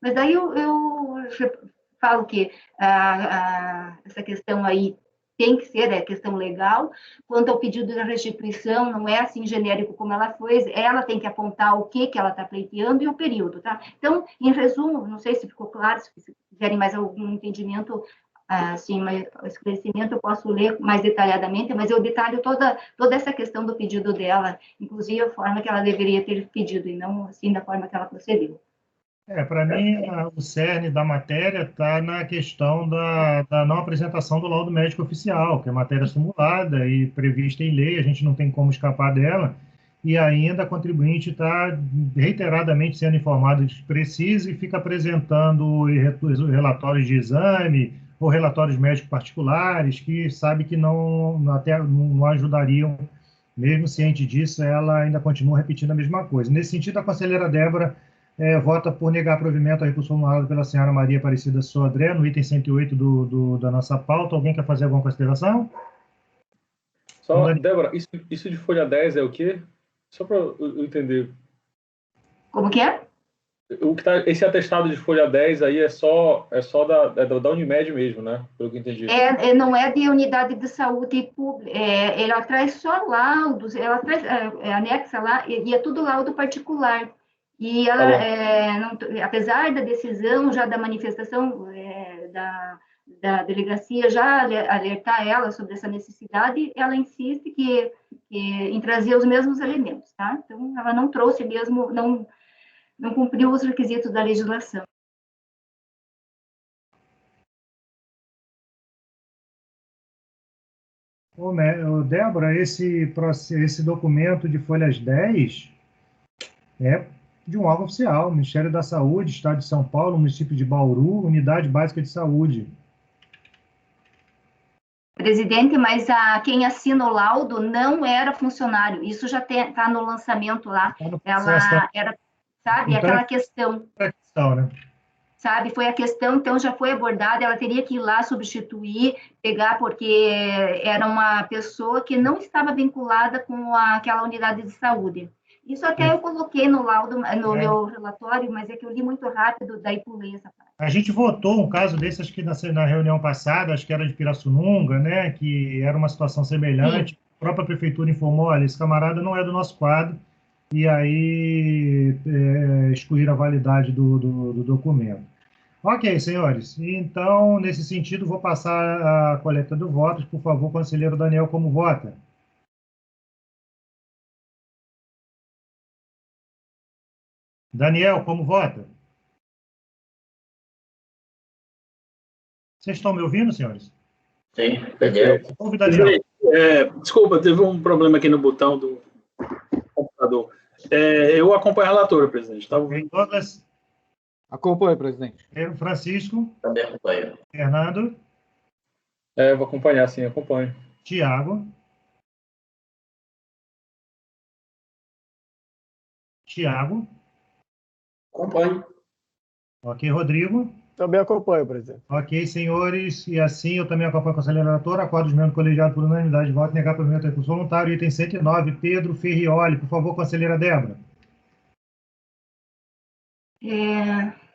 Mas daí eu falo que essa questão aí tem que ser, é questão legal. Quanto ao pedido da restituição, não é assim genérico como ela fez, ela tem que apontar o que ela está pleiteando e o período, tá? Então, em resumo, não sei se ficou claro, se quiserem mais algum entendimento, assim, mais esclarecimento, eu posso ler mais detalhadamente, mas eu detalho toda essa questão do pedido dela, inclusive a forma que ela deveria ter pedido, e não assim da forma que ela procedeu. Para mim, o cerne da matéria está na questão da não apresentação do laudo médico oficial, que é matéria simulada e prevista em lei, a gente não tem como escapar dela, e ainda a contribuinte está reiteradamente sendo informada de que precisa e fica apresentando relatórios de exame ou relatórios médicos particulares que sabe que até não ajudariam, mesmo ciente disso, ela ainda continua repetindo a mesma coisa. Nesse sentido, a conselheira Débora vota por negar provimento ao recurso formulado pela senhora Maria Aparecida Sodré, no item 108 da nossa pauta. Alguém quer fazer alguma consideração? Só, Débora, isso de folha 10 é o quê? Só para eu entender. Como que é? Esse atestado de folha 10 aí é só da Unimed mesmo, né? Pelo que eu entendi. Não é de unidade de saúde pública, ela traz só laudos, ela traz, anexa lá, e é tudo laudo particular. E ela, não, apesar da decisão, já da manifestação da delegacia, já alertar ela sobre essa necessidade, ela insiste em trazer os mesmos elementos, tá? Então, ela não trouxe mesmo, não cumpriu os requisitos da legislação. Débora, esse documento de folhas 10 é de um órgão oficial, Ministério da Saúde, Estado de São Paulo, município de Bauru, Unidade Básica de Saúde. Presidente, mas quem assina o laudo não era funcionário. Isso já está no lançamento lá. Ela era, sabe, então, aquela questão. É a questão, né? Sabe, foi a questão, então já foi abordada, ela teria que ir lá substituir, pegar, porque era uma pessoa que não estava vinculada com aquela unidade de saúde. Isso até eu coloquei no laudo, no meu relatório, mas é que eu li muito rápido, daí pulei essa parte. A gente votou um caso desse, acho que na reunião passada, acho que era de Pirassununga, né, que era uma situação semelhante. Sim. A própria prefeitura informou, olha, esse camarada não é do nosso quadro, e aí excluíram a validade do documento. Ok, senhores. Então, nesse sentido, vou passar a coleta de votos. Por favor, conselheiro Daniel, como vota? Daniel, como vota? Vocês estão me ouvindo, senhores? Sim, Daniel. Ouve, Daniel. Desculpa, teve um problema aqui no botão do computador. Eu acompanho a relatora, presidente. Tá ouvindo? Douglas? Acompanho, presidente. Francisco? Também acompanho. Fernando? Vou acompanhar, sim, acompanho. Tiago? Tiago? Acompanho. Ok, Rodrigo? Também acompanho, presidente. Ok, senhores, e assim eu também acompanho a conselheira relatora, acordo os membros colegiados por unanimidade de voto, negar provimento ao recurso voluntário, item 109, Pedro Ferrioli. Por favor, conselheira Débora.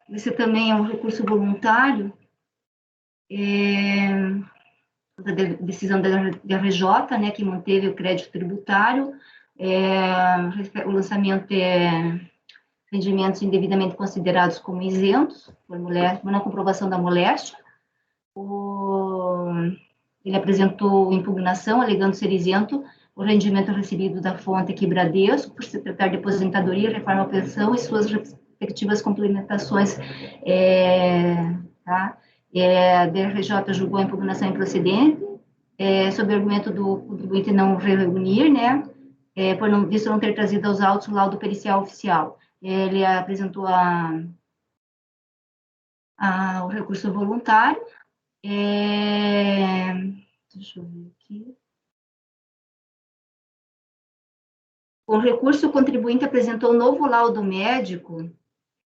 Esse também é um recurso voluntário, da decisão da RJ, né, que manteve o crédito tributário, o lançamento rendimentos indevidamente considerados como isentos, por na comprovação da moléstia. Ele apresentou impugnação, alegando ser isento o rendimento recebido da fonte aqui Bradesco, por se tratar de aposentadoria, reforma pensão e suas respectivas complementações. Tá? A DRJ julgou a impugnação improcedente, sob o argumento do contribuinte não reunir, né? Por visto não ter trazido aos autos o laudo pericial oficial. Ele apresentou o recurso voluntário. Deixa eu ver aqui. Com o recurso, o contribuinte apresentou um novo laudo médico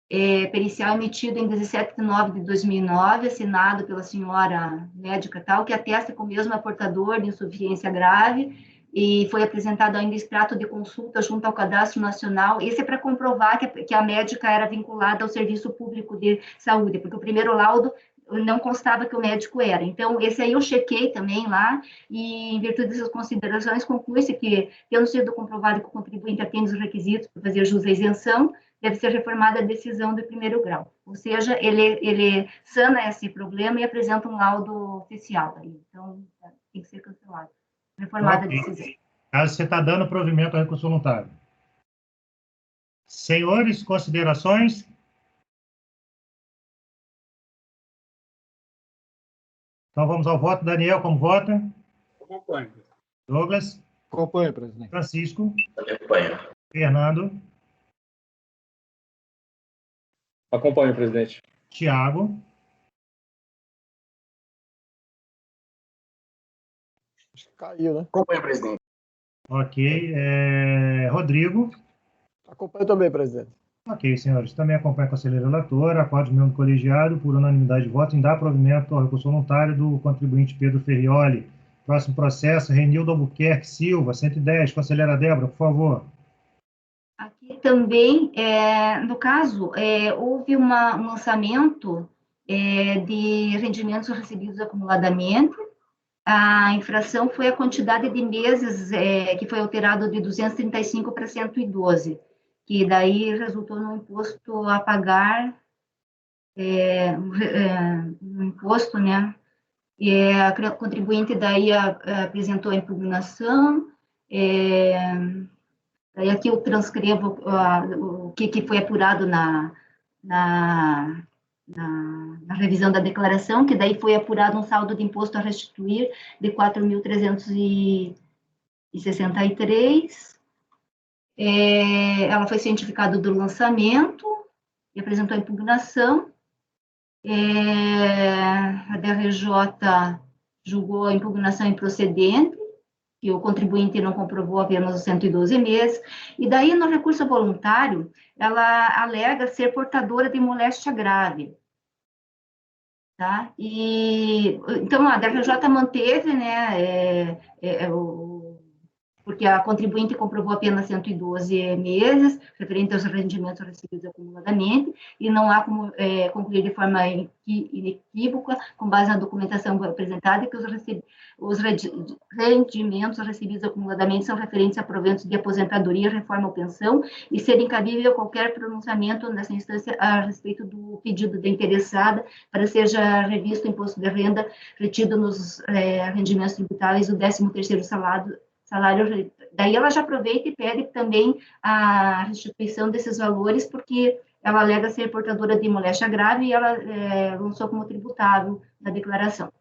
pericial emitido em 17 de nove de 2009, assinado pela senhora médica tal, que atesta que o mesmo é portador de insuficiência grave e foi apresentado ainda extrato de consulta junto ao Cadastro Nacional. Esse é para comprovar que a médica era vinculada ao Serviço Público de Saúde, porque o primeiro laudo não constava que o médico era. Então, esse aí eu chequei também lá, e em virtude dessas considerações, conclui-se que, tendo sido comprovado que o contribuinte atende os requisitos para fazer jus à isenção, deve ser reformada a decisão do primeiro grau. Ou seja, ele sana esse problema e apresenta um laudo oficial. Então, tem que ser cancelado. Reformada a decisão. Caso você está dando provimento ao recurso voluntário. Senhores, considerações? Então, vamos ao voto. Daniel, como vota? Acompanho. Douglas? Acompanho, presidente. Francisco? Acompanho. Fernando? Acompanho, presidente. Tiago? Acho que caiu, né? Acompanho, presidente. Ok. Rodrigo? Acompanho também, presidente. Ok, senhores. Também acompanha a conselheira relatora. Acorde membro do colegiado, por unanimidade de votos, em dar provimento ao recurso voluntário do contribuinte Pedro Ferrioli. Próximo processo, Renildo Albuquerque Silva, 110. Conselheira Débora, por favor. Aqui também, no caso, houve um lançamento de rendimentos recebidos acumuladamente. A infração foi a quantidade de meses que foi alterado de 235 para 112, que daí resultou no imposto a pagar, um imposto, né? E a contribuinte daí apresentou a impugnação. Daí aqui eu transcrevo o que foi apurado na revisão da declaração, que daí foi apurado um saldo de imposto a restituir de 4.363. Ela foi cientificada do lançamento e apresentou a impugnação. A DRJ julgou a impugnação improcedente, que o contribuinte não comprovou apenas os 112 meses, e daí no recurso voluntário, ela alega ser portadora de moléstia grave. Tá? Então, a DRJ manteve, né, porque a contribuinte comprovou apenas 112 meses, referente aos rendimentos recebidos acumuladamente, e não há como concluir de forma inequívoca, com base na documentação apresentada, que os rendimentos recebidos acumuladamente são referentes a proventos de aposentadoria, reforma ou pensão, e ser incabível qualquer pronunciamento nessa instância a respeito do pedido da interessada para seja revisto o imposto de renda retido nos rendimentos tributáveis do 13º salário. Daí ela já aproveita e pede também a restituição desses valores, porque ela alega ser portadora de moléstia grave e ela lançou como tributável na declaração.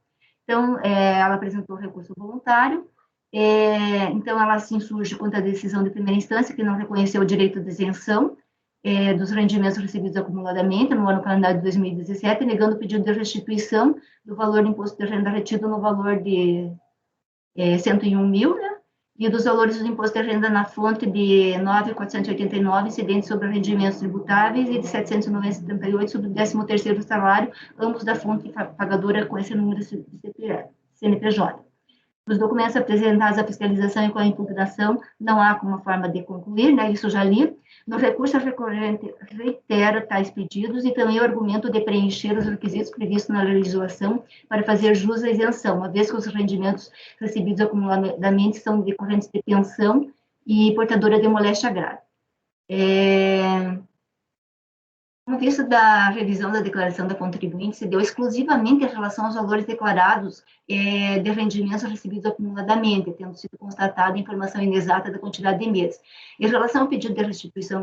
Então, ela apresentou o recurso voluntário, então ela se insurge contra a decisão de primeira instância, que não reconheceu o direito de isenção dos rendimentos recebidos acumuladamente no ano calendário de 2017, negando o pedido de restituição do valor do imposto de renda retido no valor de 101 mil, né? E dos valores do imposto de renda na fonte de 9.489 incidentes sobre rendimentos tributáveis e de 798 sobre o 13º salário, ambos da fonte pagadora com esse número de CNPJ. Os documentos apresentados à fiscalização e com a impugnação não há como forma de concluir, né? Isso já li. No recurso, a recorrente reitera tais pedidos e também o argumento de preencher os requisitos previstos na legislação para fazer jus à isenção, uma vez que os rendimentos recebidos acumuladamente são decorrentes de pensão e portadora de moléstia grave. Com vista da revisão da declaração da contribuinte, se deu exclusivamente em relação aos valores declarados de rendimentos recebidos acumuladamente, tendo sido constatada a informação inexata da quantidade de meses. Em relação ao pedido de restituição,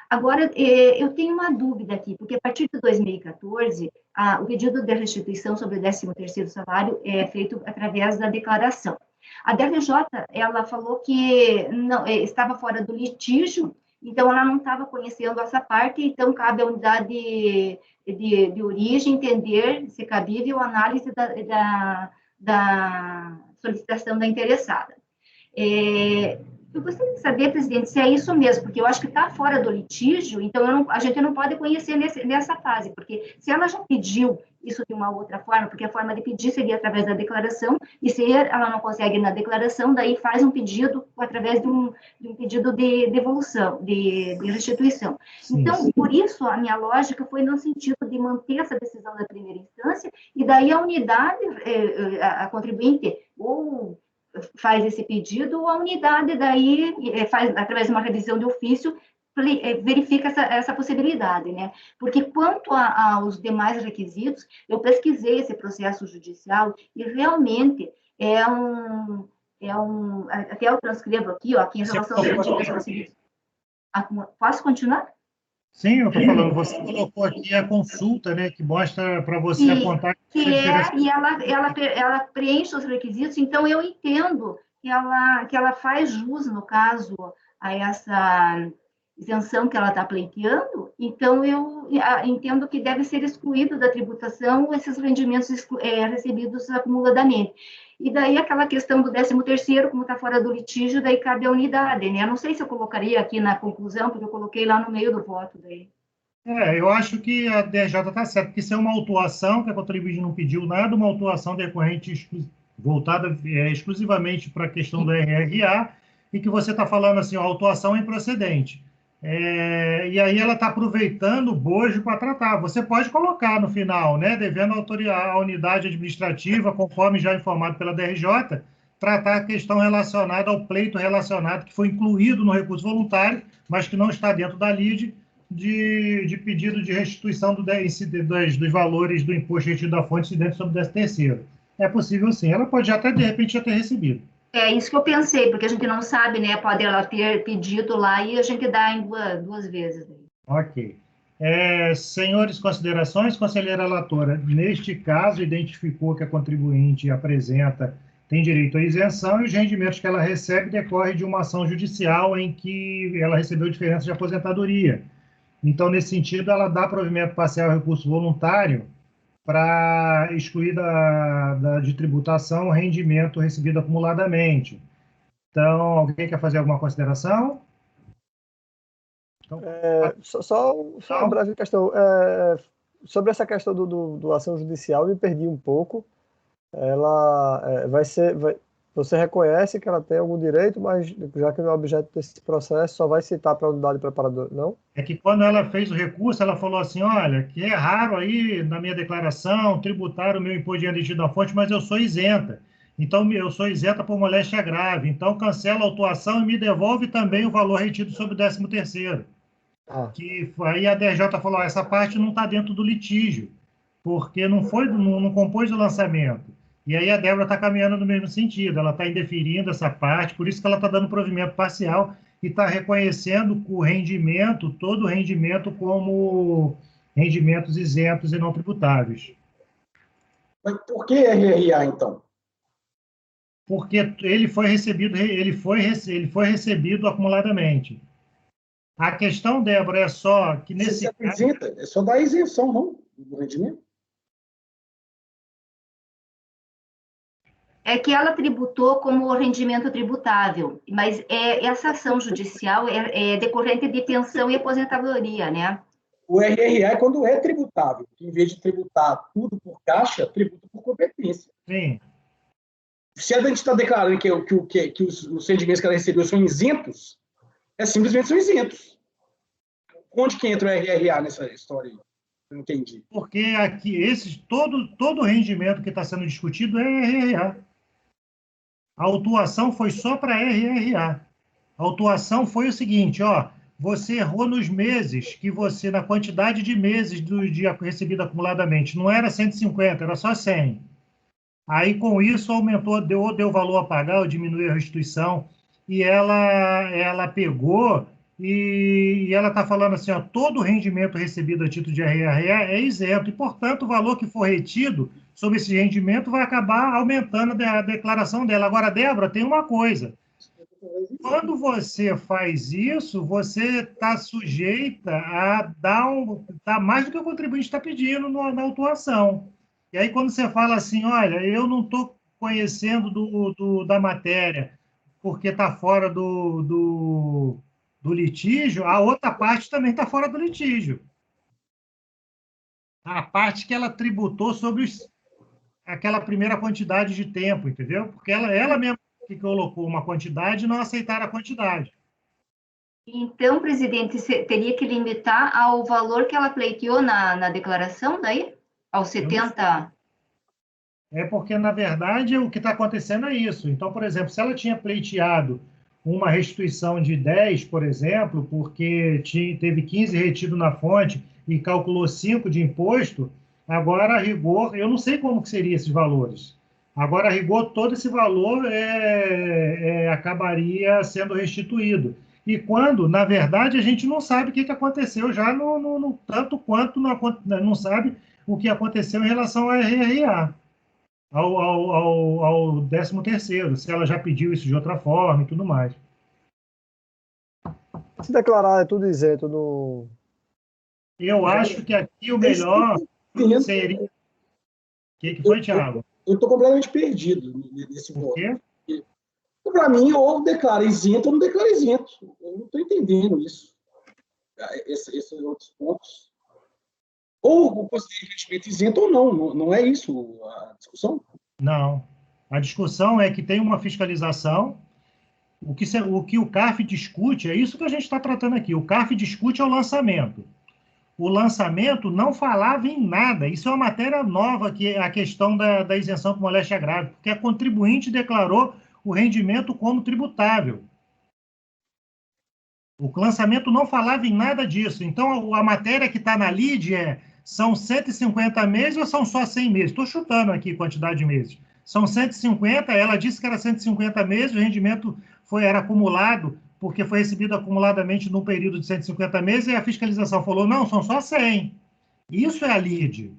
agora, eu tenho uma dúvida aqui, porque a partir de 2014, o pedido de restituição sobre o 13º salário é feito através da declaração. A DRJ, ela falou que não, estava fora do litígio, então ela não estava conhecendo essa parte, então cabe à unidade de origem entender se cabível a análise da solicitação da interessada. Eu gostaria de saber, presidente, se é isso mesmo, porque eu acho que está fora do litígio, então a gente não pode conhecer nessa fase, porque se ela já pediu isso de uma outra forma, porque a forma de pedir seria através da declaração, e se ela não consegue na declaração, daí faz um pedido através de um pedido de devolução, de restituição. Sim. Então, por isso, a minha lógica foi no sentido de manter essa decisão da primeira instância, e daí a unidade, a contribuinte, ou faz esse pedido, ou a unidade daí faz, através de uma revisão de ofício, verifica essa possibilidade, né? Porque quanto aos demais requisitos, eu pesquisei esse processo judicial e realmente até eu transcrevo aqui, ó, aqui em relação aos rendimentos civis. Posso continuar? Sim, eu estou falando, você colocou aqui a consulta, né, que mostra para você apontar e ela preenche os requisitos, então eu entendo que ela faz jus, no caso, a essa isenção que ela está pleiteando, então eu entendo que deve ser excluído da tributação esses rendimentos recebidos acumuladamente. E daí aquela questão do 13º, como está fora do litígio, daí cabe a unidade, né? Eu não sei se eu colocaria aqui na conclusão, porque eu coloquei lá no meio do voto daí. Eu acho que a DRJ está certa, porque isso é uma autuação que a contribuinte não pediu nada, uma autuação decorrente voltada exclusivamente para a questão do RRA, e que você está falando assim, a autuação é improcedente. E aí ela está aproveitando o bojo para tratar. Você pode colocar no final, né, devendo a unidade administrativa, conforme já informado pela DRJ, tratar a questão relacionada ao pleito relacionado, que foi incluído no recurso voluntário, mas que não está dentro da lide, de pedido de restituição dos valores do imposto retido da fonte incidente sobre o 13º. É possível sim. Ela pode até, de repente, já ter recebido. É isso que eu pensei, porque a gente não sabe, né? Pode ela ter pedido lá e a gente dá em duas vezes. Ok. Senhores, considerações, conselheira relatora. Neste caso, identificou que a contribuinte apresenta tem direito à isenção e os rendimentos que ela recebe decorrem de uma ação judicial em que ela recebeu diferença de aposentadoria. Então, nesse sentido, ela dá provimento parcial ao recurso voluntário para excluir de tributação o rendimento recebido acumuladamente. Então, alguém quer fazer alguma consideração? Então, só uma breve questão. Sobre essa questão do ação judicial, eu me perdi um pouco. Ela você reconhece que ela tem algum direito, mas já que não é objeto desse processo, só vai citar para a unidade preparadora, não? É que quando ela fez o recurso, ela falou assim, olha, que é raro aí na minha declaração tributar o meu imposto de renda retido da fonte, mas eu sou isenta. Então, eu sou isenta por moléstia grave. Então, cancela a autuação e me devolve também o valor retido sobre o 13º. Que aí a DRJ falou, essa parte não está dentro do litígio, porque não compôs o lançamento. E aí a Débora está caminhando no mesmo sentido, ela está indeferindo essa parte, por isso que ela está dando provimento parcial e está reconhecendo o rendimento, todo o rendimento como rendimentos isentos e não tributáveis. Mas por que RRA, então? Porque ele foi recebido acumuladamente. A questão, Débora, é só que nesse caso... É só dar isenção, não? Do rendimento? É que ela tributou como rendimento tributável, mas essa ação judicial é decorrente de pensão e aposentadoria, né? O RRA é quando é tributável. Em vez de tributar tudo por caixa, tributa por competência. Sim. Se a gente está declarando que os rendimentos que ela recebeu são isentos, simplesmente são isentos. Onde que entra o RRA nessa história aí? Eu não entendi. Porque aqui, todo rendimento que está sendo discutido é RRA. A autuação foi só para RRA. A autuação foi o seguinte, você errou nos meses, na quantidade de meses do dia recebido acumuladamente. Não era 150, era só 100. Aí, com isso, aumentou, deu valor a pagar, ou diminuiu a restituição, e ela pegou e ela está falando assim, todo rendimento recebido a título de RRA é isento, e, portanto, o valor que for retido sobre esse rendimento vai acabar aumentando a declaração dela. Agora, Débora, tem uma coisa. Quando você faz isso, você está sujeita a dar mais do que o contribuinte está pedindo na autuação. E aí, quando você fala assim, olha, eu não estou conhecendo da matéria, porque está fora do litígio, a outra parte também está fora do litígio. A parte que ela tributou sobre aquela primeira quantidade de tempo, entendeu? Porque ela mesma que colocou uma quantidade e não aceitaram a quantidade. Então, presidente, teria que limitar ao valor que ela pleiteou na declaração, daí? Aos 70? É porque, na verdade, o que está acontecendo é isso. Então, por exemplo, se ela tinha pleiteado uma restituição de 10, por exemplo, porque teve 15 retido na fonte e calculou 5 de imposto, agora, a rigor, eu não sei como que seriam esses valores. Agora, a rigor, todo esse valor acabaria sendo restituído. E quando, na verdade, a gente não sabe o que aconteceu já, tanto quanto não sabe o que aconteceu em relação à RRA, ao 13º, se ela já pediu isso de outra forma e tudo mais. Se declarar é tudo isento no... Eu acho que aqui o melhor seria... O que foi, Thiago? Eu estou completamente perdido nesse ponto. Por quê? Para mim, ou declara isento ou não declara isento. Eu não estou entendendo isso. Esses outros pontos. Ou considera investimento isento ou não. Não é isso a discussão? Não. A discussão é que tem uma fiscalização. O que o CARF discute, é isso que a gente está tratando aqui. O CARF discute é o lançamento. O lançamento não falava em nada. Isso é uma matéria nova, que é a questão da isenção por moléstia grave, porque a contribuinte declarou o rendimento como tributável. O lançamento não falava em nada disso. Então, a matéria que está na LID são 150 meses ou são só 100 meses? Estou chutando aqui a quantidade de meses. São 150, ela disse que era 150 meses, o rendimento era acumulado, porque foi recebido acumuladamente num período de 150 meses, e a fiscalização falou, não, são só 100. Isso é a LID.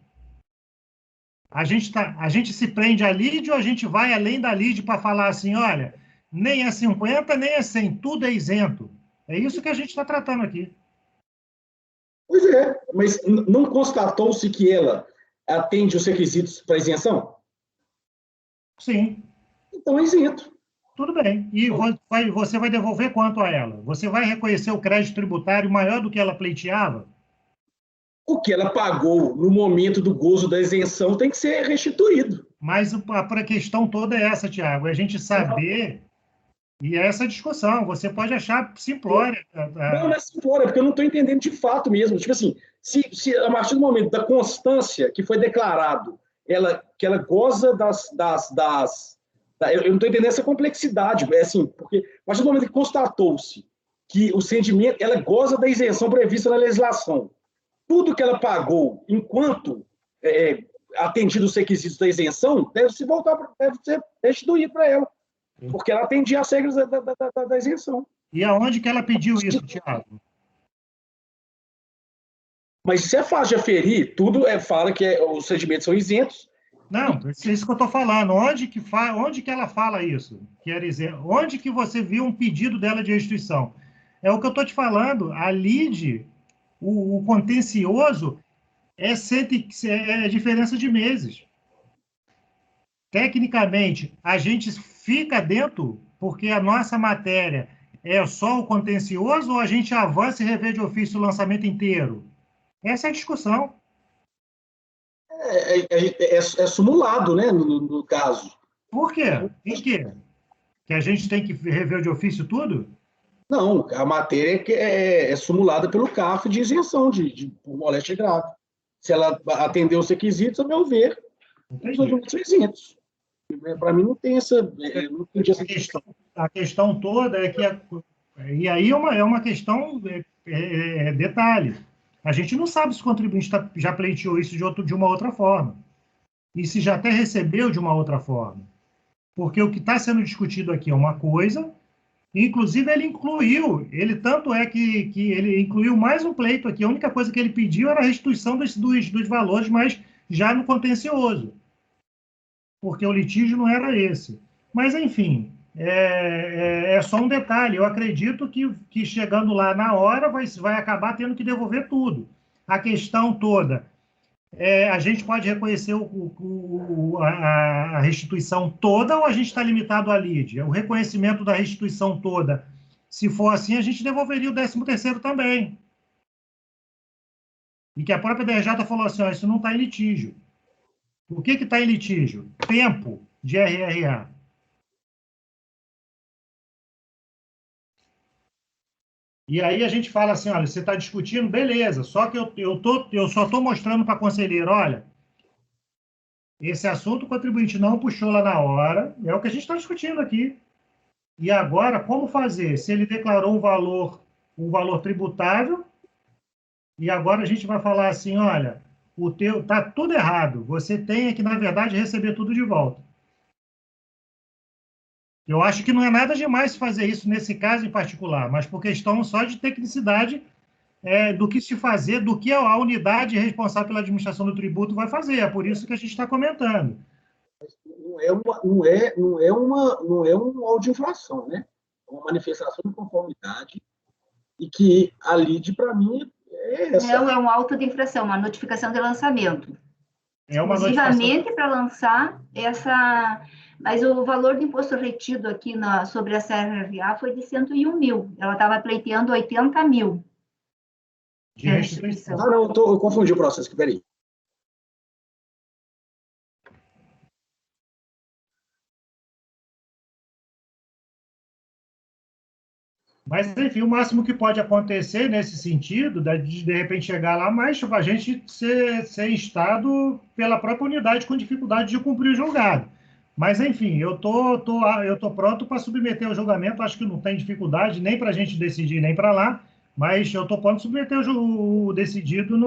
A gente se prende à LID ou a gente vai além da LID para falar assim, olha, nem é 50, nem é 100, tudo é isento. É isso que a gente está tratando aqui. Pois é, mas não constatou-se que ela atende os requisitos para isenção? Sim. Então é isento. Tudo bem. E você vai devolver quanto a ela? Você vai reconhecer o crédito tributário maior do que ela pleiteava? O que ela pagou no momento do gozo da isenção tem que ser restituído. Mas a questão toda é essa, Tiago, é a gente saber, e é essa discussão. Você pode achar simplória. Não é simplória, porque eu não estou entendendo de fato mesmo. Tipo assim, se a partir do momento da constância que foi declarado, que ela goza eu não estou entendendo essa complexidade. É assim, porque a partir do momento que constatou-se que o rendimento, ela goza da isenção prevista na legislação, tudo que ela pagou enquanto atendido os requisitos da isenção deve ser restituído para ela, porque ela atendia as regras da isenção. E aonde que ela pediu isso, Tiago? Mas isso é fácil de aferir, tudo fala que os rendimentos são isentos. Não, é isso que eu estou falando. Onde que ela fala isso? Quer dizer, onde que você viu um pedido dela de restituição? É o que eu estou te falando. A LID, o contencioso, é diferença de meses. Tecnicamente, a gente fica dentro porque a nossa matéria é só o contencioso ou a gente avança e revê de ofício o lançamento inteiro? Essa é a discussão. É simulado, né, no caso. Por quê? Em quê? Que a gente tem que rever de ofício tudo? Não, a matéria é simulada pelo CARF de isenção por moléstia grave. Se ela atender os requisitos, a meu ver, os rendimentos são isentos. Para mim, não tem essa... não entendi essa questão. A questão toda é que... e aí é uma questão... detalhe. A gente não sabe se o contribuinte já pleiteou isso de uma outra forma. E se já até recebeu de uma outra forma. Porque o que está sendo discutido aqui é uma coisa, inclusive ele tanto é que ele incluiu mais um pleito aqui, a única coisa que ele pediu era a restituição dos valores, mas já no contencioso. Porque o litígio não era esse. Mas, enfim, é só um detalhe. Eu acredito que chegando lá na hora vai acabar tendo que devolver tudo. A questão toda a gente pode reconhecer a restituição toda ou a gente está limitado à lide? O reconhecimento da restituição toda, se for assim, a gente devolveria o 13º também. E que a própria DRJ falou assim, ó, isso não está em litígio. O que está em litígio? Tempo de RRA. E aí a gente fala assim, olha, você está discutindo, beleza, só que eu só estou mostrando para a conselheira, olha, esse assunto o contribuinte não puxou lá na hora, é o que a gente está discutindo aqui. E agora, como fazer? Se ele declarou um valor tributável, e agora a gente vai falar assim, olha, está tudo errado, você tem que, na verdade, receber tudo de volta. Eu acho que não é nada demais fazer isso nesse caso em particular, mas por questão só de tecnicidade do que se fazer, do que a unidade responsável pela administração do tributo vai fazer. É por isso que a gente está comentando. Não é um auto de infração, né? É uma manifestação de conformidade e que a lide, para mim, é essa. Não é um auto de infração, uma notificação de lançamento. É uma exclusivamente para lançar essa... Mas o valor do imposto retido aqui sobre essa RRA foi de 101 mil. Ela estava pleiteando 80 mil. De restituição. Ah, não, eu confundi o processo aqui, peraí. Mas, enfim, o máximo que pode acontecer nesse sentido, de repente chegar lá, mas a gente ser instado pela própria unidade com dificuldade de cumprir o julgado. Mas, enfim, eu tô pronto para submeter ao julgamento, acho que não tem dificuldade nem para a gente decidir, nem para lá, mas eu estou pronto para submeter o decidido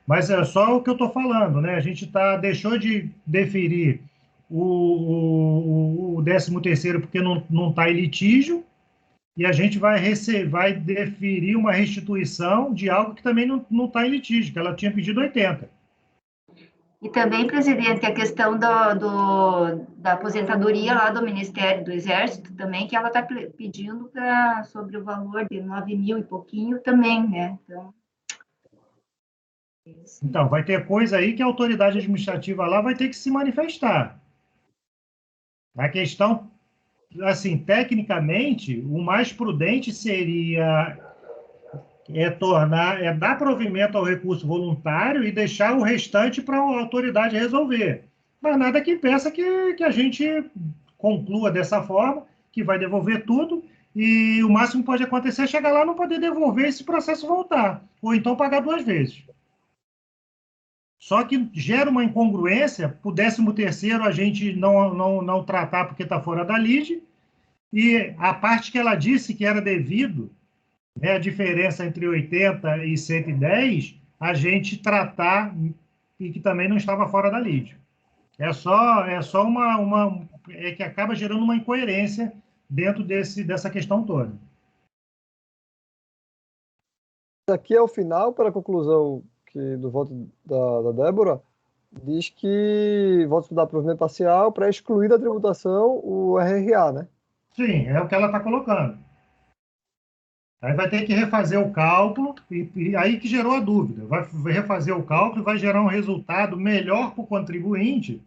Mas é só o que eu estou falando, né? A gente deixou de deferir o 13º porque não está em litígio, e a gente vai deferir uma restituição de algo que também não está em litígio, que ela tinha pedido 80. E também, presidente, a questão da aposentadoria lá do Ministério do Exército também, que ela está pedindo sobre o valor de 9 mil e pouquinho também, né? Então, vai ter coisa aí que a autoridade administrativa lá vai ter que se manifestar. A questão, assim, tecnicamente, o mais prudente seria dar provimento ao recurso voluntário e deixar o restante para a autoridade resolver. Mas nada que impeça que a gente conclua dessa forma, que vai devolver tudo, e o máximo que pode acontecer é chegar lá e não poder devolver esse processo voltar, ou então pagar 2 vezes. Só que gera uma incongruência, para o 13º a gente não tratar porque está fora da lide, e a parte que ela disse que era devido, a diferença entre 80 e 110, a gente tratar e que também não estava fora da lide. É só que acaba gerando uma incoerência dentro dessa questão toda. Aqui é o final, para a conclusão do voto da Débora, diz que voto estudar provimento parcial para excluir da tributação o RRA, né? Sim, é o que ela está colocando. Aí vai ter que refazer o cálculo, e aí que gerou a dúvida. Vai refazer o cálculo e vai gerar um resultado melhor para o contribuinte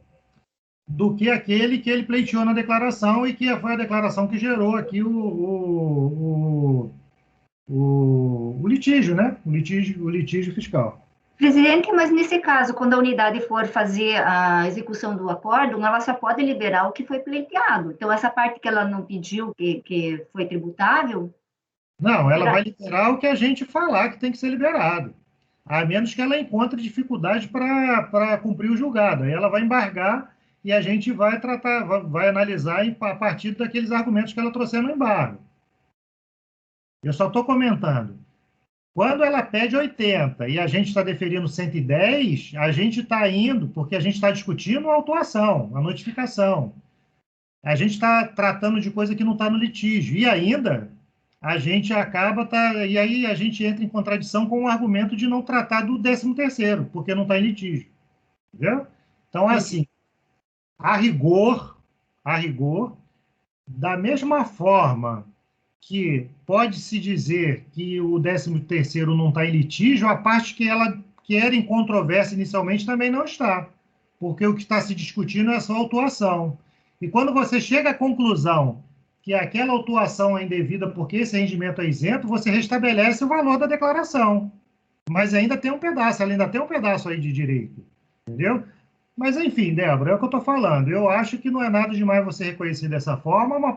do que aquele que ele pleiteou na declaração e que foi a declaração que gerou aqui o litígio, né? O litígio fiscal. Presidente, mas nesse caso, quando a unidade for fazer a execução do acórdão, ela só pode liberar o que foi pleiteado. Então, essa parte que ela não pediu, que foi tributável... Não, ela vai liberar o que a gente falar que tem que ser liberado. A menos que ela encontre dificuldade para cumprir o julgado. Aí ela vai embargar e a gente vai analisar a partir daqueles argumentos que ela trouxe no embargo. Eu só estou comentando. Quando ela pede 80 e a gente está deferindo 110, a gente está indo, porque a gente está discutindo a autuação, a notificação. A gente está tratando de coisa que não está no litígio. E ainda, a gente e aí a gente entra em contradição com o argumento de não tratar do 13º, porque não está em litígio. Entendeu? Então, assim, a rigor, da mesma forma que pode-se dizer que o 13º não está em litígio, a parte que sequer em controvérsia inicialmente também não está, porque o que está se discutindo é a sua autuação. E quando você chega à conclusão que aquela autuação é indevida porque esse rendimento é isento, você restabelece o valor da declaração. Mas ainda tem um pedaço, ela ainda tem um pedaço aí de direito, entendeu? Mas, enfim, Débora, é o que eu estou falando. Eu acho que não é nada demais você reconhecer dessa forma, mas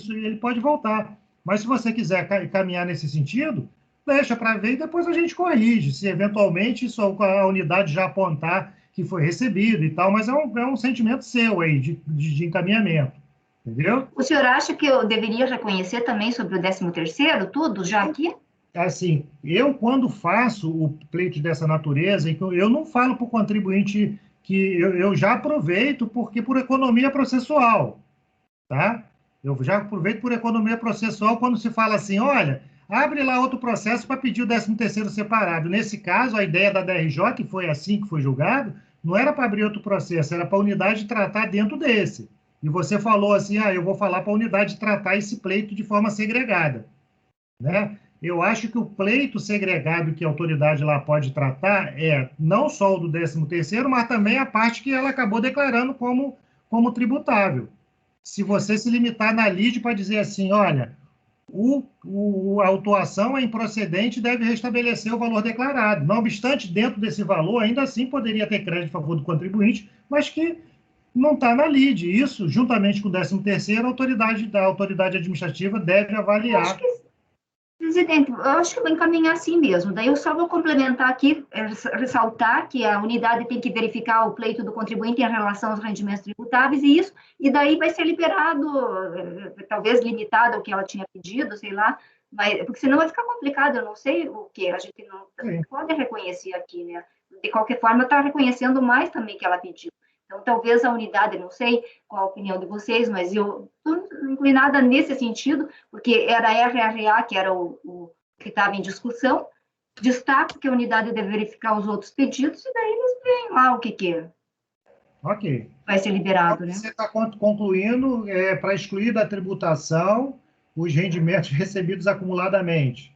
ele pode voltar. Mas se você quiser caminhar nesse sentido, deixa para ver e depois a gente corrige. Se eventualmente a unidade já apontar que foi recebido e tal, mas é um sentimento seu aí de encaminhamento, entendeu? O senhor acha que eu deveria reconhecer também sobre o 13º, tudo, já aqui? Assim, eu quando faço o pleito dessa natureza, eu não falo para o contribuinte que eu já aproveito porque por economia processual, tá? Eu já aproveito por economia processual quando se fala assim, olha, abre lá outro processo para pedir o 13º separado. Nesse caso, a ideia da DRJ, que foi assim que foi julgado, não era para abrir outro processo, era para a unidade tratar dentro desse. E você falou assim, eu vou falar para a unidade tratar esse pleito de forma segregada, né? Eu acho que o pleito segregado que a autoridade lá pode tratar é não só o do 13º, mas também a parte que ela acabou declarando como tributável. Se você se limitar na lide para dizer assim, olha, a autuação é improcedente e deve restabelecer o valor declarado. Não obstante, dentro desse valor, ainda assim poderia ter crédito a favor do contribuinte, mas que não está na lide. Isso, juntamente com o 13º, a autoridade administrativa deve avaliar. Presidente, eu acho que eu vou encaminhar assim mesmo. Daí eu só vou complementar aqui, ressaltar que a unidade tem que verificar o pleito do contribuinte em relação aos rendimentos tributáveis e daí vai ser liberado, talvez limitado ao que ela tinha pedido, sei lá, mas, porque senão vai ficar complicado, eu não sei o que, a gente não pode reconhecer aqui, né? De qualquer forma, está reconhecendo mais também que ela pediu. Então, talvez a unidade, não sei qual a opinião de vocês, mas eu estou inclinada nesse sentido, porque era a RRA, que era o que estava em discussão, destaco que a unidade deve verificar os outros pedidos, e daí eles veem lá o que Ok. Vai ser liberado, né? Você está concluindo para excluir da tributação os rendimentos recebidos acumuladamente.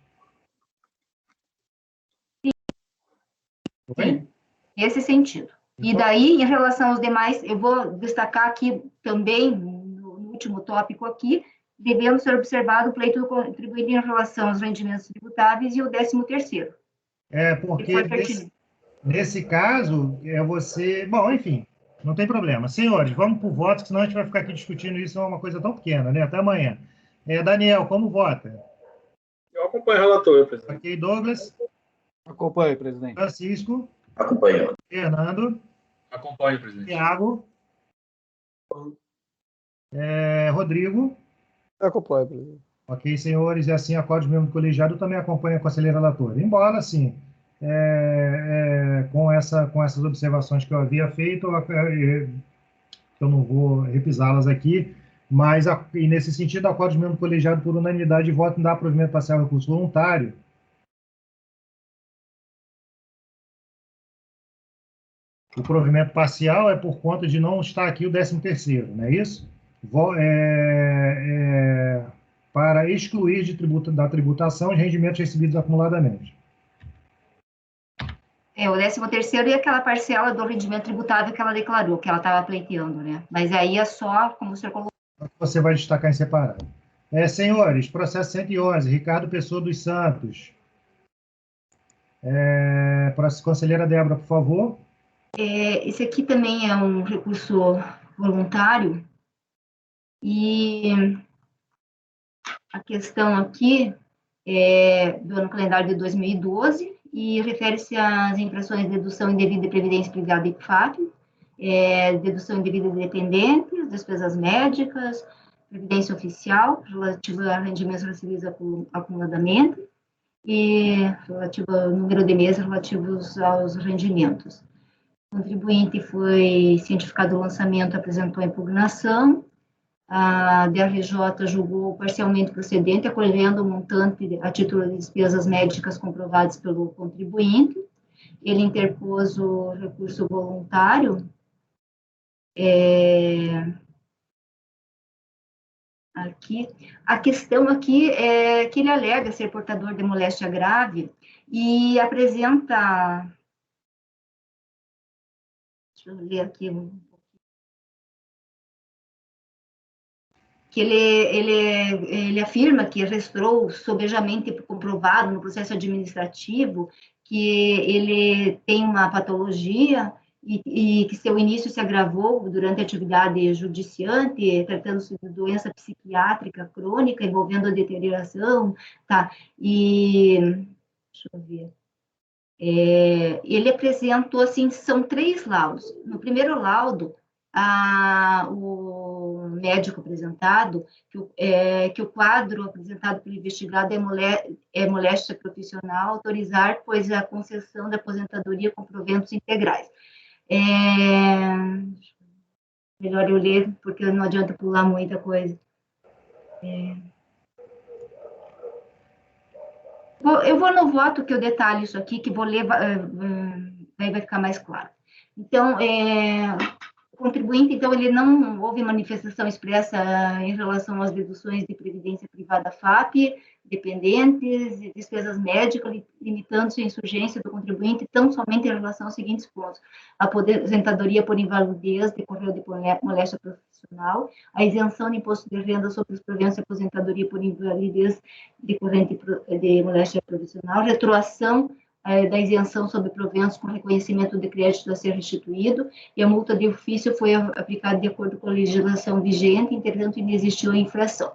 Sim, nesse sentido. E daí, em relação aos demais, eu vou destacar aqui também, no último tópico aqui, devendo ser observado o pleito do contribuinte em relação aos rendimentos tributáveis e o 13º. Porque nesse caso, você... Bom, enfim, não tem problema. Senhores, vamos para o voto, senão a gente vai ficar aqui discutindo isso, é uma coisa tão pequena, né? Até amanhã. Daniel, como vota? Eu acompanho o relator, presidente. Ok, Douglas? Acompanho, presidente. Francisco? Acompanho. Fernando? Acompanho, presidente. Tiago? Rodrigo? Acompanho, presidente. Ok, senhores, e assim, acordos mesmo do colegiado também acompanha a conselheira relatora. Embora, assim, com essas observações que eu havia feito, eu não vou repisá-las aqui, mas, e nesse sentido, acordos mesmo do colegiado por unanimidade de voto em dar provimento parcial ao recurso voluntário. O provimento parcial é por conta de não estar aqui o 13º, não é isso? Para excluir da tributação os rendimentos recebidos acumuladamente. O 13º e aquela parcela do rendimento tributável que ela declarou, que ela estava pleiteando, né? Mas aí é só, como o senhor colocou. Você vai destacar em separado. Senhores, processo 111, Ricardo Pessoa dos Santos. Conselheira Débora, por favor. Esse aqui também é um recurso voluntário, e a questão aqui é do ano calendário de 2012 e refere-se às infrações de dedução indevida de previdência privada e IPFAP, dedução indevida de dependentes, despesas médicas, previdência oficial, relativa a rendimentos recebidos acumuladamente, e relativo ao número de meses relativos aos rendimentos. O contribuinte foi cientificado do lançamento, apresentou a impugnação, a DRJ julgou parcialmente procedente, acolhendo o montante a título de despesas médicas comprovadas pelo contribuinte. Ele interpôs o recurso voluntário. Aqui, a questão aqui é que ele alega ser portador de moléstia grave e apresenta... Deixa eu ler aqui que ele afirma que restou sobejamente comprovado no processo administrativo que ele tem uma patologia e que seu início se agravou durante a atividade judiciante, tratando-se de doença psiquiátrica crônica envolvendo a deterioração, tá? E deixa eu ver. Ele apresentou, assim, são 3 laudos. No primeiro laudo, o médico apresentado, que o quadro apresentado pelo investigado é moléstia profissional, autorizar, pois, a concessão da aposentadoria com proventos integrais. Melhor eu ler, porque não adianta pular muita coisa. Eu vou no voto que eu detalho isso aqui, que vou ler, aí vai ficar mais claro. Então, o contribuinte, então, ele não houve manifestação expressa em relação às deduções de previdência privada FAP, dependentes e despesas médicas, limitando-se a insurgência do contribuinte tão somente em relação aos seguintes pontos: a aposentadoria por invalidez decorreu de moléstia profissional, a isenção de imposto de renda sobre os proventos de aposentadoria por invalidez decorrente de moléstia profissional, retroação da isenção sobre proventos com reconhecimento de crédito a ser restituído, e a multa de ofício foi aplicada de acordo com a legislação vigente, entretanto, inexistiu a infração.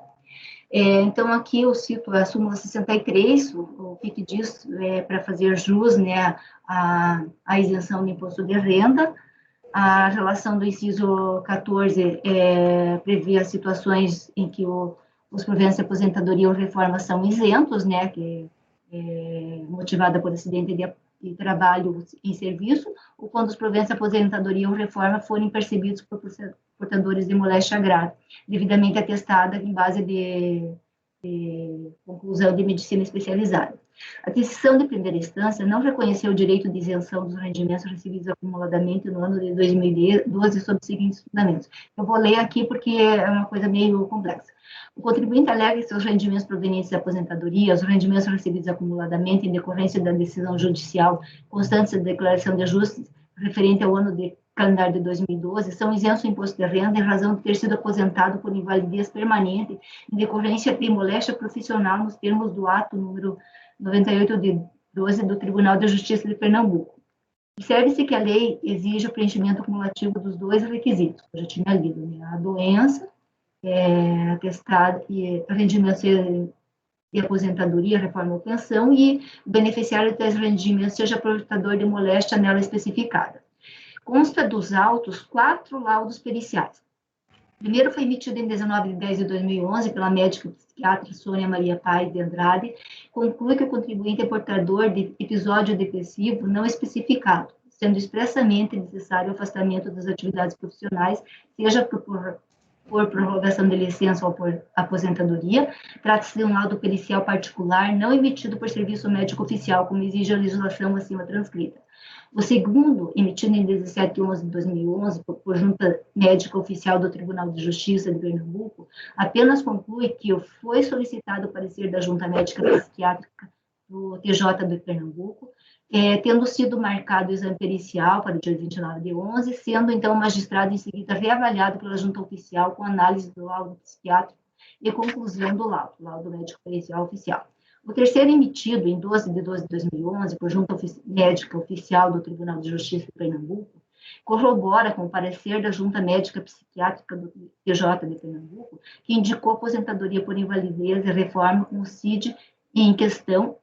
Então, aqui eu cito a súmula 63, o que diz para fazer jus, né, a isenção do imposto de renda. A relação do inciso 14 prevê as situações em que os proventos de aposentadoria ou reforma são isentos, né, que motivada por acidente de trabalho em serviço, ou quando os proventos de aposentadoria ou reforma forem percebidos por portadores de moléstia grave, devidamente atestada em base de conclusão de medicina especializada. A decisão de primeira instância não reconheceu o direito de isenção dos rendimentos recebidos acumuladamente no ano de 2012 sob os seguintes fundamentos. Eu vou ler aqui porque é uma coisa meio complexa. O contribuinte alega que seus rendimentos provenientes da aposentadoria, os rendimentos recebidos acumuladamente em decorrência da decisão judicial constantes da declaração de ajustes referente ao ano de calendário de 2012, são isentos do imposto de renda em razão de ter sido aposentado por invalidez permanente em decorrência de moléstia profissional nos termos do ato número 98 de 12 do Tribunal de Justiça de Pernambuco. Observe-se que a lei exige o preenchimento cumulativo dos 2 requisitos, que eu já tinha lido, né? A doença, atestado e rendimento de aposentadoria, reforma ou pensão, e o beneficiário de tais rendimentos seja portador de moléstia nela especificada. Consta dos autos 4 laudos periciais. O primeiro foi emitido em 19/10/2011 pela médica psiquiatra Sônia Maria Paes de Andrade, conclui que o contribuinte é portador de episódio depressivo não especificado, sendo expressamente necessário o afastamento das atividades profissionais, seja por prorrogação de licença ou por aposentadoria. Trata-se de um laudo pericial particular não emitido por serviço médico oficial, como exige a legislação acima transcrita. O segundo, emitido em 17/11/2011 por Junta Médica Oficial do Tribunal de Justiça de Pernambuco, apenas conclui que foi solicitado o parecer da Junta Médica Psiquiátrica do TJ de Pernambuco, tendo sido marcado o exame pericial para o dia 29/11, sendo então o magistrado em seguida reavaliado pela Junta Oficial com análise do laudo psiquiátrico e conclusão do laudo médico pericial oficial. O terceiro, emitido em 12/12/2011 por Junta Médica Oficial do Tribunal de Justiça de Pernambuco, corrobora com o parecer da Junta Médica Psiquiátrica do TJ de Pernambuco, que indicou aposentadoria por invalidez e reforma com o CID em questão,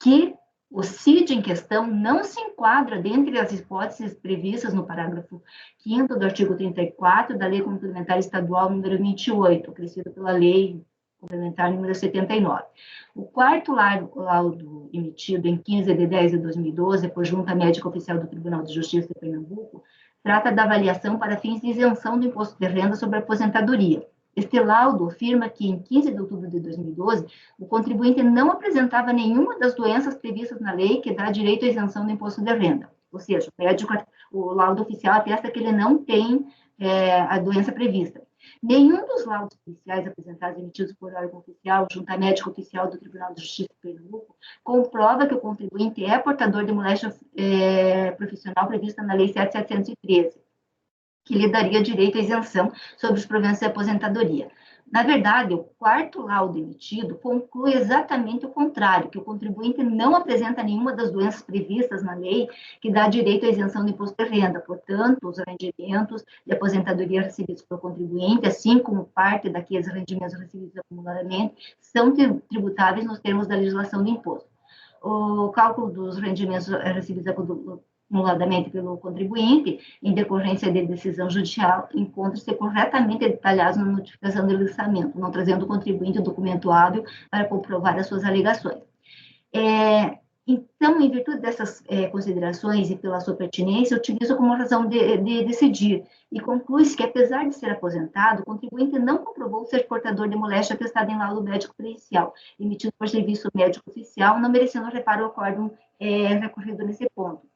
que o CID em questão não se enquadra dentre as hipóteses previstas no parágrafo 5º do artigo 34 da Lei Complementar Estadual número 28, acrescida pela Lei Complementar número 79. O quarto laudo emitido em 15/10/2012 por Junta Médica Oficial do Tribunal de Justiça de Pernambuco trata da avaliação para fins de isenção do imposto de renda sobre a aposentadoria. Este laudo afirma que, em 15 de outubro de 2012, o contribuinte não apresentava nenhuma das doenças previstas na lei que dá direito à isenção do imposto de renda. Ou seja, o laudo oficial atesta que ele não tem a doença prevista. Nenhum dos laudos policiais apresentados e emitidos por órgão oficial, junta médico oficial do Tribunal de Justiça de Pernambuco, comprova que o contribuinte é portador de moléstia profissional prevista na Lei 7.713, que lhe daria direito à isenção sobre os proventos de aposentadoria. Na verdade, o quarto laudo emitido conclui exatamente o contrário, que o contribuinte não apresenta nenhuma das doenças previstas na lei que dá direito à isenção do imposto de renda. Portanto, os rendimentos de aposentadoria recebidos pelo contribuinte, assim como parte daqueles rendimentos recebidos acumuladamente, são tributáveis nos termos da legislação do imposto. O cálculo dos rendimentos recebidos acumuladamente pelo contribuinte, em decorrência de decisão judicial, encontra-se corretamente detalhado na notificação de listamento, não trazendo o contribuinte o documento hábil para comprovar as suas alegações. Então, em virtude dessas considerações e pela sua pertinência, utilizo como razão de decidir, e conclui-se que, apesar de ser aposentado, o contribuinte não comprovou ser portador de moléstia atestada em laudo médico pericial, emitido por serviço médico oficial, não merecendo reparo ao acórdão recorrido nesse ponto.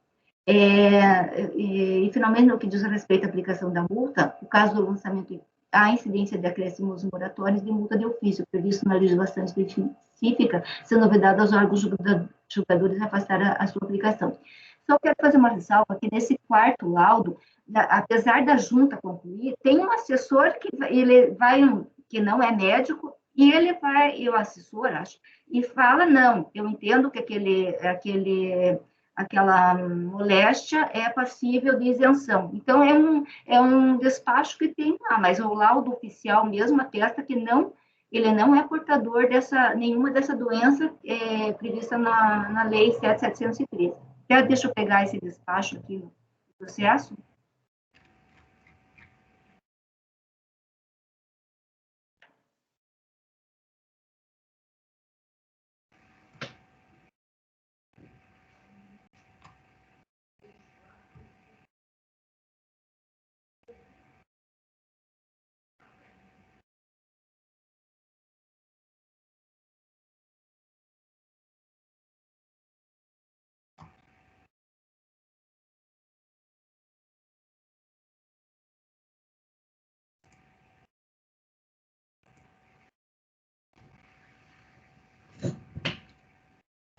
E, finalmente, no que diz respeito à aplicação da multa, o caso do lançamento, a incidência de acréscimos moratórios de multa de ofício, previsto na legislação específica, sendo vedado aos órgãos julgadores afastar a sua aplicação. Só quero fazer uma ressalva que nesse quarto laudo, apesar da junta concluir, tem um assessor que não é médico, e ele vai, o assessor, acho, e fala, não, eu entendo que aquela moléstia é passível de isenção. Então, é um despacho que tem lá, mas o laudo oficial mesmo atesta que ele não é portador nenhuma dessa doença prevista na Lei 7.713. Deixa eu pegar esse despacho aqui no processo.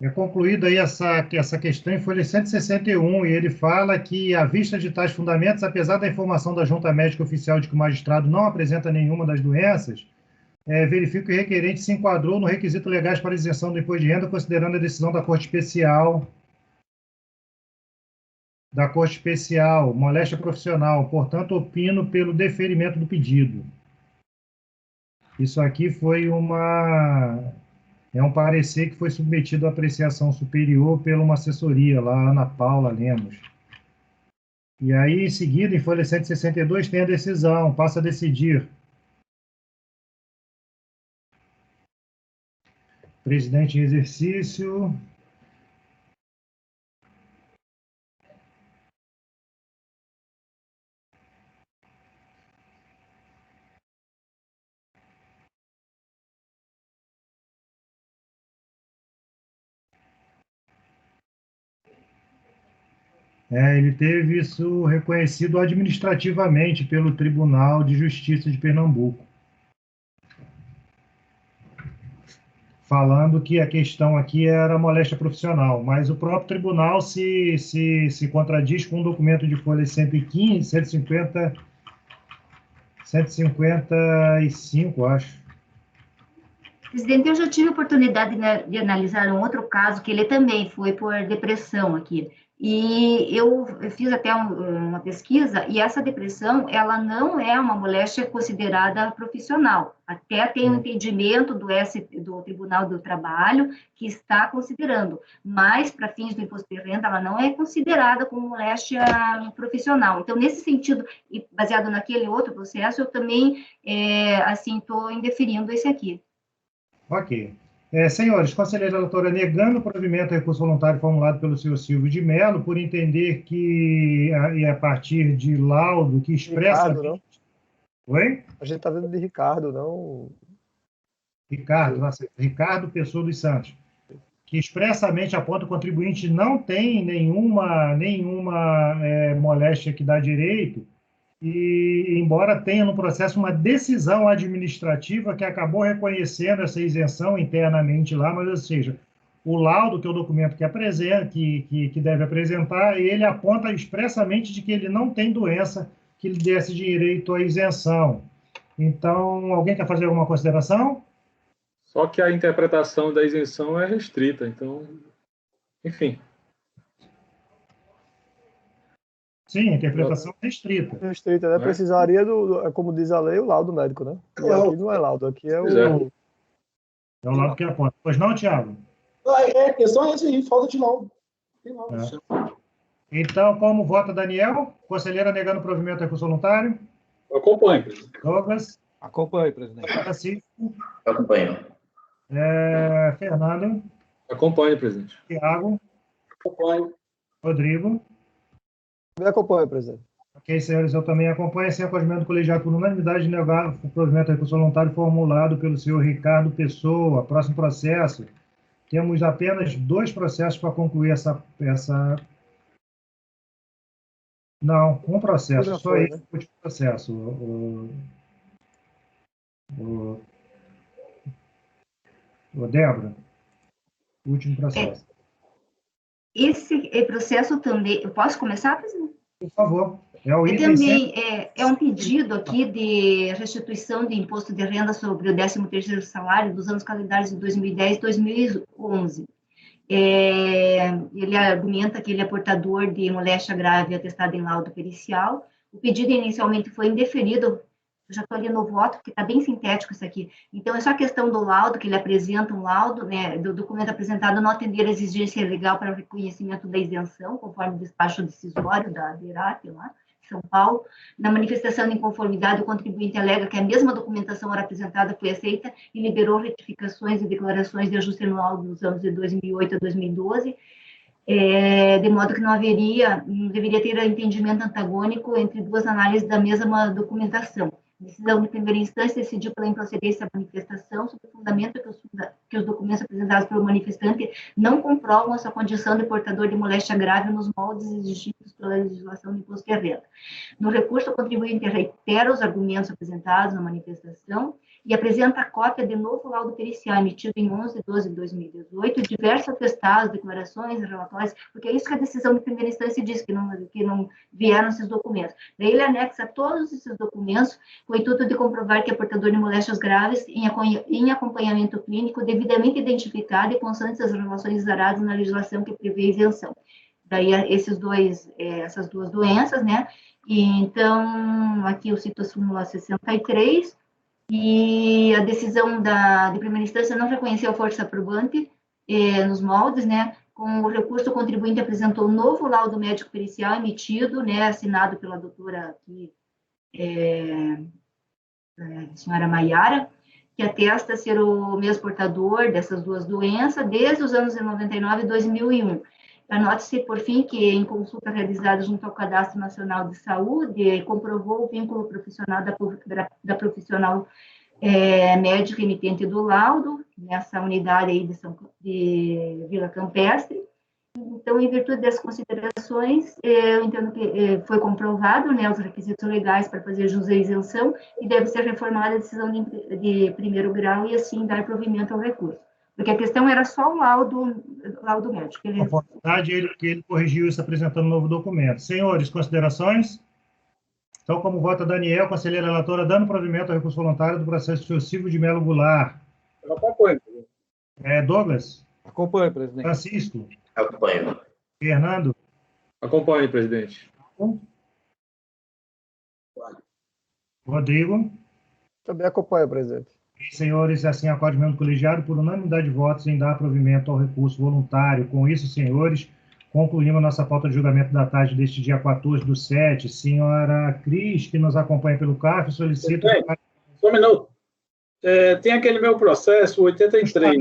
É concluída aí essa questão em folha 161, e ele fala que, à vista de tais fundamentos, apesar da informação da junta médica oficial de que o magistrado não apresenta nenhuma das doenças, verifica que o requerente se enquadrou no requisito legais para isenção do imposto de renda, considerando a decisão da Corte Especial, moléstia profissional, portanto, opino pelo deferimento do pedido. Isso aqui foi um parecer que foi submetido à apreciação superior por uma assessoria, lá, Ana Paula Lemos. E aí, em seguida, em folha 162, tem a decisão, passa a decidir. Presidente em exercício. Ele teve isso reconhecido administrativamente pelo Tribunal de Justiça de Pernambuco, falando que a questão aqui era moléstia profissional, mas o próprio tribunal se contradiz com um documento de folha 115, 155, acho. Presidente, eu já tive a oportunidade de analisar um outro caso, que ele também foi por depressão aqui. E eu fiz até uma pesquisa, e essa depressão, ela não é uma moléstia considerada profissional. Até tem um entendimento do Tribunal do Trabalho que está considerando, mas, para fins do imposto de renda, ela não é considerada como moléstia profissional. Então, nesse sentido, e baseado naquele outro processo, eu também, estou indeferindo esse aqui. Ok. Senhores, conselheira relatora, negando o provimento ao recurso voluntário formulado pelo senhor Silvio de Mello, por entender que, a partir de laudo que expressa... Ricardo, não? Oi? A gente está vendo de Ricardo, não... Ricardo Pessoa dos Santos, que expressamente aponta que o contribuinte não tem nenhuma moléstia que dá direito, e embora tenha no processo uma decisão administrativa que acabou reconhecendo essa isenção internamente lá, mas, ou seja, o laudo, que é o documento que deve apresentar, ele aponta expressamente de que ele não tem doença que lhe desse direito à isenção. Então, alguém quer fazer alguma consideração? Só que a interpretação da isenção é restrita, então, enfim. Sim, a interpretação é restrita. Restrita, né? Precisaria como diz a lei, o laudo médico, né? E aqui não é laudo, aqui é o... É o laudo que aponta. Pois não, Tiago? A questão é essa aí, falta de laudo. Então, como vota Daniel? Conselheira negando provimento a recurso voluntário? Eu acompanho, presidente. Douglas? Acompanho, presidente. Francisco? Acompanho. Fernando? Acompanho, presidente. Tiago? Acompanho. Rodrigo? Me acompanha, presidente. Ok, senhores, eu também acompanho sem acolhimento do colegiado por unanimidade de negar o provimento a recurso voluntário formulado pelo senhor Ricardo Pessoa. Próximo processo. Temos apenas 2 processos para concluir essa... Não, um processo, só esse último processo. Débora, último processo. Esse processo também... Eu posso começar, presidente? Por favor. Também é um pedido aqui de restituição de imposto de renda sobre o 13º salário dos anos calendários de 2010 e 2011. Ele argumenta que ele é portador de moléstia grave atestada em laudo pericial. O pedido inicialmente foi indeferido. Eu já estou ali no voto, porque está bem sintético isso aqui. Então, é só a questão do laudo, que ele apresenta um laudo, né, do documento apresentado não atender a exigência legal para o reconhecimento da isenção, conforme o despacho decisório da DERAP, lá, em São Paulo. Na manifestação de inconformidade, o contribuinte alega que a mesma documentação ora apresentada foi aceita e liberou retificações e declarações de ajuste anual dos anos de 2008 a 2012, de modo que não deveria ter entendimento antagônico entre 2 análises da mesma documentação. A decisão de primeira instância decidiu pela improcedência da manifestação, sob o fundamento que os documentos apresentados pelo manifestante não comprovam a sua condição de portador de moléstia grave nos moldes exigidos pela legislação de imposto de renda. No recurso, o contribuinte reitera os argumentos apresentados na manifestação e apresenta a cópia de novo laudo pericial emitido em 11/12/2018 e diversos atestados, declarações e relatórios, porque é isso que a decisão de primeira instância diz, que não vieram esses documentos. Daí ele anexa todos esses documentos com o intuito de comprovar que é portador de moléstias graves em acompanhamento clínico devidamente identificado e constantes as relações zaradas na legislação que prevê isenção. Daí essas 2 doenças, né? E então, aqui eu cito a súmula 63, e a decisão de primeira instância não reconheceu a força probante nos moldes, né? Com o recurso, o contribuinte apresentou um novo laudo médico pericial emitido, né? Assinado pela doutora aqui, a senhora Maiara, que atesta ser o mesmo portador dessas 2 doenças desde os anos de 99 e 2001. Anote-se, por fim, que em consulta realizada junto ao Cadastro Nacional de Saúde, comprovou o vínculo profissional da profissional médica emitente do laudo, nessa unidade aí de Vila Campestre. Então, em virtude dessas considerações, eu entendo que foi comprovado, né, os requisitos legais para fazer jus à isenção e deve ser reformada a decisão de primeiro grau e, assim, dar provimento ao recurso. Porque a questão era só o laudo médico. A vontade ele corrigiu isso apresentando um novo documento. Senhores, considerações? Então, como vota Daniel, conselheira relatora, dando provimento ao recurso voluntário do processo sucessivo de Melo Goulart. Eu acompanho. Douglas? Acompanho, presidente. Francisco? Acompanho. Fernando? Acompanho, presidente. Rodrigo? Também acompanho, presidente. Senhores, assim acorde mesmo colegiado por unanimidade de votos em dar provimento ao recurso voluntário. Com isso, senhores, concluímos nossa pauta de julgamento da tarde deste dia 14/7. Senhora Cris, que nos acompanha pelo CARF, solicita... Só um minuto. Tem aquele meu processo, 83.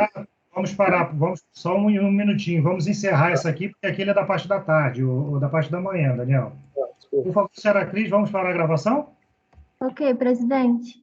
Vamos parar, só um minutinho. Vamos encerrar essa aqui, porque aquele é da parte da tarde, ou da parte da manhã, Daniel. Por favor, senhora Cris, vamos parar a gravação? Ok, presidente.